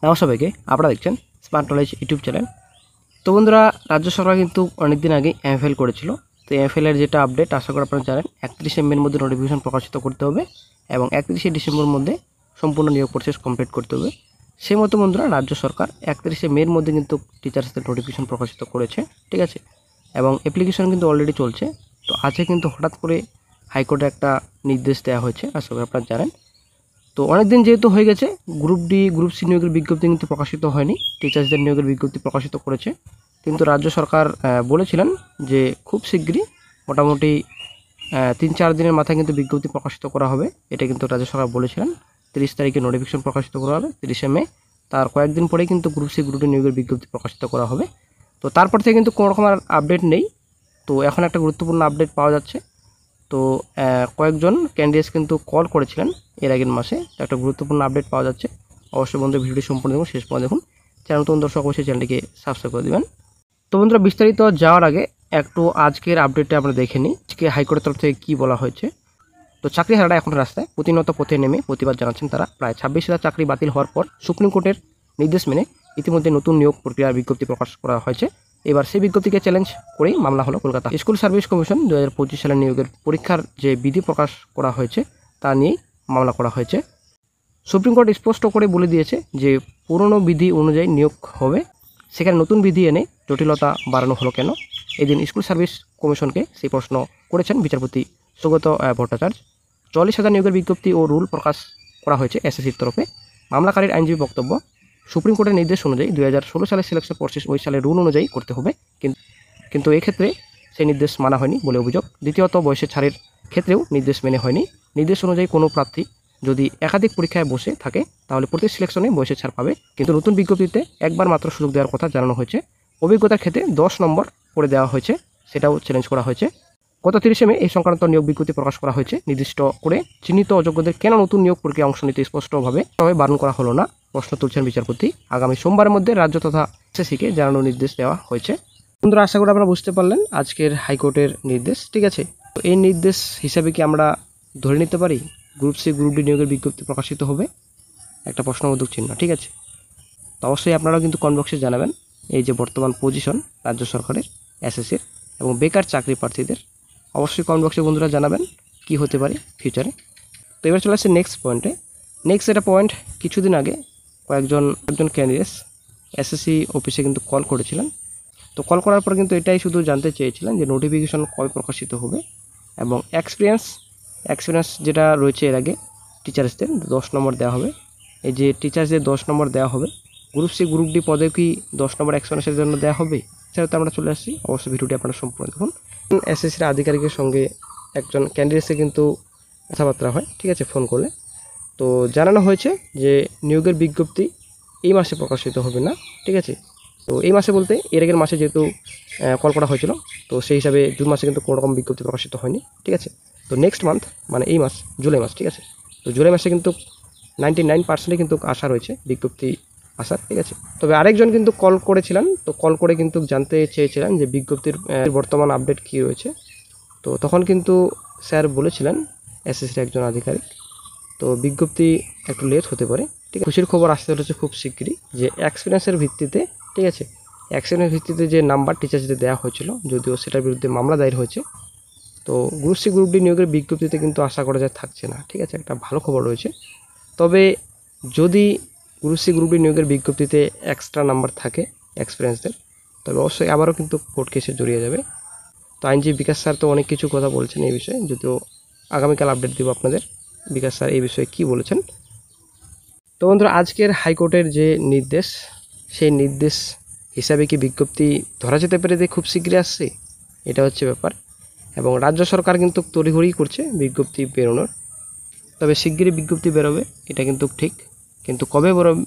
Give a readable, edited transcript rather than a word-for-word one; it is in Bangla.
নমস্কার সবাইকে, আপনারা দেখছেন স্মার্ট নলেজ ইউটিউব চ্যানেল। তো বন্ধুরা, রাজ্য সরকার কিন্তু অনেকদিন আগে এমএফএল করেছিল। তো এমএফএল এর যেটা আপডেট, আশা করি আপনারা জানেন 31শে মের মধ্যে নোটিফিকেশন প্রকাশিত করতে হবে এবং 31শে ডিসেম্বর মধ্যে সম্পূর্ণ নিয়োগ প্রসেস কমপ্লিট করতে হবে। সেই মতো বন্ধুরা, রাজ্য সরকার 31শে মের মধ্যে কিন্তু টিচার্সদের নোটিফিকেশন প্রকাশিত করেছে, ঠিক আছে। এবং অ্যাপ্লিকেশন কিন্তু অলরেডি চলছে। তো আজকে কিন্তু হঠাৎ করে হাইকোর্টে একটা নির্দেশ দেওয়া হয়েছে, আশা করি আপনারা জানেন। তো অনেকদিন যেহেতু হয়ে গেছে, গ্রুপ ডি গ্রুপ সি নিয়োগের বিজ্ঞপ্তি কিন্তু প্রকাশিত হয়নি। টিচার্সদের নিয়োগের বিজ্ঞপ্তি প্রকাশিত করেছে, কিন্তু রাজ্য সরকার বলেছিলেন যে খুব শীঘ্রই, মোটামুটি 3-4 দিনের মাথায় কিন্তু বিজ্ঞপ্তি প্রকাশিত করা হবে। এটা কিন্তু রাজ্য সরকার বলেছিলেন 30 তারিখে নোটিফিকেশন প্রকাশিত করা হবে, 30শে মে। তার কয়েকদিন পরেই কিন্তু গ্রুপ সি গ্রুপ ডি নিয়োগের বিজ্ঞপ্তি প্রকাশিত করা হবে। তো তারপর থেকে কিন্তু কোনো রকম আর আপডেট নেই। তো এখন একটা গুরুত্বপূর্ণ আপডেট পাওয়া যাচ্ছে। তো কয়েকজন ক্যান্ডিডেটস কিন্তু কল করেছিলেন এর আগের মাসে। তো একটা গুরুত্বপূর্ণ আপডেট পাওয়া যাচ্ছে। অবশ্যই বন্ধু, ভিডিওটি সম্পূর্ণ দেখুন, শেষ পর্যন্ত দেখুন। চ্যানেল নতুন দর্শক অবশ্যই চ্যানেলটিকে সাবস্ক্রাইব করে দেবেন। তো বন্ধুরা, বিস্তারিত যাওয়ার আগে একটু আজকের আপডেটটা আমরা দেখে নিই। আজকে হাইকোর্টের তরফ থেকে কী বলা হয়েছে। তো চাকরি হারারা এখন রাস্তায় প্রতিনিয়ত পথে নেমে প্রতিবাদ জানাচ্ছেন তারা। প্রায় 26,000 চাকরি বাতিল হওয়ার পর সুপ্রিম কোর্টের নির্দেশ মেনে ইতিমধ্যে নতুন নিয়োগ প্রক্রিয়ার বিজ্ঞপ্তি প্রকাশ করা হয়েছে। এবার সেই বিজ্ঞপ্তিকে চ্যালেঞ্জ করেই মামলা হলো কলকাতা স্কুল সার্ভিস কমিশন 2025 সালের নিয়োগের পরীক্ষার যে বিধি প্রকাশ করা হয়েছে তা নিয়েই মামলা করা হয়েছে। সুপ্রিম কোর্ট স্পষ্ট করে বলে দিয়েছে যে পুরনো বিধি অনুযায়ী নিয়োগ হবে, সেখানে নতুন বিধি এনে জটিলতা বাড়ানো হলো কেন। এদিন স্কুল সার্ভিস কমিশনকে সেই প্রশ্ন করেছেন বিচারপতি সুগত ভট্টাচার্য। 40,000 নিয়োগের বিজ্ঞপ্তি ও রুল প্রকাশ করা হয়েছে এসএসসির তরফে। মামলাকারীর আইনজীবী বক্তব্য, সুপ্রিম কোর্টের নির্দেশ অনুযায়ী 2016 সালের সিলেকশন প্রসেস ওই সালের রুল অনুযায়ী করতে হবে, কিন্তু এক্ষেত্রে সেই নির্দেশ মানা হয়নি বলে অভিযোগ। দ্বিতীয়ত, বয়সের ছাড়ের ক্ষেত্রেও নির্দেশ মেনে হয়নি। নির্দেশ অনুযায়ী কোনো প্রার্থী যদি একাধিক পরীক্ষায় বসে থাকে তাহলে প্রতি সিলেকশনে বয়সের ছাড় পাবে, কিন্তু নতুন বিজ্ঞপ্তিতে একবার মাত্র সুযোগ দেওয়ার কথা জানানো হয়েছে। অভিজ্ঞতার ক্ষেত্রে 10 নম্বর করে দেওয়া হয়েছে, সেটাও চ্যালেঞ্জ করা হয়েছে। গত 30শে মে এই সংক্রান্ত নিয়োগ বিজ্ঞপ্তি প্রকাশ করা হয়েছে। নির্দিষ্ট করে চিহ্নিত অযোগ্যদের কেন নতুন নিয়োগ প্রক্রিয়া অংশ নিতে স্পষ্টভাবে বারণ করা হলো না, প্রশ্ন তুলছেন বিচারপতি। আগামী সোমবারের মধ্যে রাজ্য তথা এসএসসিকে জানানোর নির্দেশ দেওয়া হয়েছে। বন্ধুরা, আশা করি আপনারা বুঝতে পারলেন আজকের হাইকোর্টের নির্দেশ, ঠিক আছে। তো এই নির্দেশ হিসাবে কি আমরা ধরে নিতে পারি গ্রুপ সি গ্রুপ ডি নিয়োগের বিজ্ঞপ্তি প্রকাশিত হবে? একটা প্রশ্নবোধক চিহ্ন, ঠিক আছে। তো অবশ্যই আপনারাও কিন্তু কমেন্ট বক্সে জানাবেন এই যে বর্তমান পজিশন রাজ্য সরকারের এসএসসির এবং বেকার চাকরি প্রার্থীদের। অবশ্যই কমেন্ট বক্সে বন্ধুরা জানাবেন কি হতে পারে ফিউচারে। তো এবার চলে আসছে নেক্সট পয়েন্টে। নেক্সট এটা পয়েন্ট, কিছুদিন আগে কয়েকজন ক্যান্ডিডেটস এসএসসি অফিসে কিন্তু কল করেছিলেন। তো কল করার পর কিন্তু এটাই শুধু জানতে চেয়েছিলেন যে নোটিফিকেশন কবে প্রকাশিত হবে এবং এক্সপিরিয়েন্স যেটা রয়েছে এর আগে টিচার্সদের 10 নম্বর দেওয়া হবে। এই যে টিচার্সদের 10 নম্বর দেওয়া হবে, গ্রুপ সি গ্রুপ ডি পদে কি 10 নম্বর এক্সপিরিয়েন্সের জন্য দেওয়া হবে? সেটাতে আমরা চলে আসছি। অবশ্যই ভিডিওটি আপনারা সম্পূর্ণ দেখুন। এসএসসির আধিকারিকের সঙ্গে একজন ক্যান্ডিডেটসে কিন্তু কথাবার্তা হয়, ঠিক আছে, ফোন করলে। তো জানানো হয়েছে যে নিয়োগের বিজ্ঞপ্তি এই মাসে প্রকাশিত হবে না, ঠিক আছে। তো এই মাসে বলতে এর আগের মাসে যেহেতু কল করা হয়েছিল, তো সেই হিসাবে জুন মাসে কিন্তু কোনো রকম বিজ্ঞপ্তি প্রকাশিত হয়নি, ঠিক আছে। তো নেক্সট মান্থ মানে এই মাস জুলাই মাস, ঠিক আছে। তো জুলাই মাসে কিন্তু 99% কিন্তু আশা রয়েছে বিজ্ঞপ্তি আসার, ঠিক আছে। তবে আরেকজন কিন্তু কল করেছিলেন। তো কল করে কিন্তু জানতে চেয়েছিলেন যে বিজ্ঞপ্তির বর্তমান আপডেট কী রয়েছে। তো তখন কিন্তু স্যার বলেছিলেন, এসএসসির একজন আধিকারিক, তো বিজ্ঞপ্তি একটু লেট হতে পারে, ঠিক আছে। খুশির খবর আসতে চলেছে খুব শিগগিরই যে এক্সপিরিয়েন্সের ভিত্তিতে, ঠিক আছে, এক্সপিরিয়েন্সের ভিত্তিতে যে নাম্বার টিচার্সদের দেওয়া হয়েছিল, যদিও সেটার বিরুদ্ধে মামলা দায়ের হয়েছে। তো গ্রুপ সি গ্রুপ ডি নিয়োগের বিজ্ঞপ্তিতে কিন্তু আশা করা যায় থাকছে না, ঠিক আছে, একটা ভালো খবর রয়েছে। তবে যদি গ্রুপ সি গ্রুপ ডি নিয়োগের বিজ্ঞপ্তিতে এক্সট্রা নাম্বার থাকে এক্সপিরিয়েন্সদের, তবে অবশ্যই আবারও কিন্তু কোর্ট কেসে জড়িয়ে যাবে। তো আইনজীবী বিকাশ স্যার তো অনেক কিছু কথা বলছেন এই বিষয়ে, যদিও আগামীকাল আপডেট দেব আপনাদের বিকাশ স্যার এই বিষয়ে কী বলেছেন। তো বন্ধুরা, আজকের হাইকোর্টের যে নির্দেশ, সেই নির্দেশ হিসাবে কি বিজ্ঞপ্তি ধরা যেতে পারে যে খুব শীঘ্রই আসছে, এটা হচ্ছে ব্যাপার। এবং রাজ্য সরকার কিন্তু তড়িঘড়ি করছে বিজ্ঞপ্তি বেরোনোর। তবে শিগগিরই বিজ্ঞপ্তি বেরোবে এটা কিন্তু ঠিক, কিন্তু কবে বেরোবে